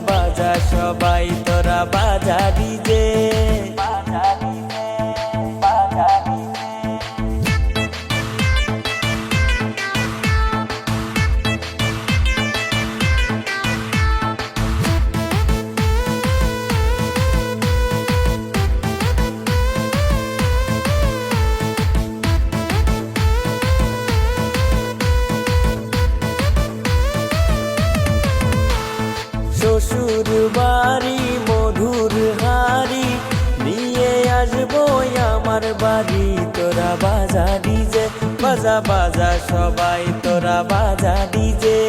বাজা সবাই তোরা বাজা ডিজে। শ্বশুর বাড়ি মধুর হাড়ি নিয়ে আসবো আমার বাড়ি, তোরা বাজা ডিজে। বাজা বাজা সবাই তোরা বাজা ডিজে।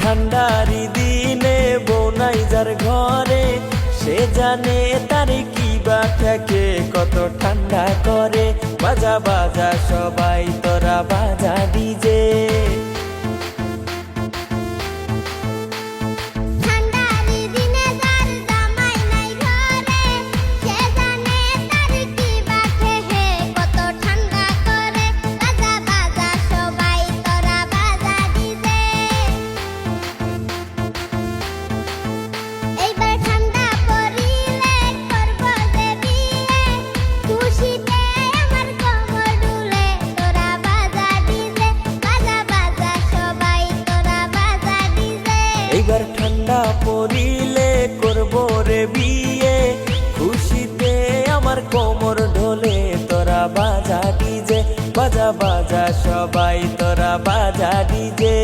ঠান্ডারি দিনে বোনাই যার ঘরে, সে জানে তার কি বা থাকে কত ঠান্ডা করে। বাজা বাজা সবাই তোরা বাজা ডিজে। এইবার ঠান্ডা পড়িলে করবো রে বিয়ে, খুশিতে আমার কোমর ঢোলে তোরা বাজা ডিজে। বাজা বাজা সবাই তোরা বাজা ডিজে।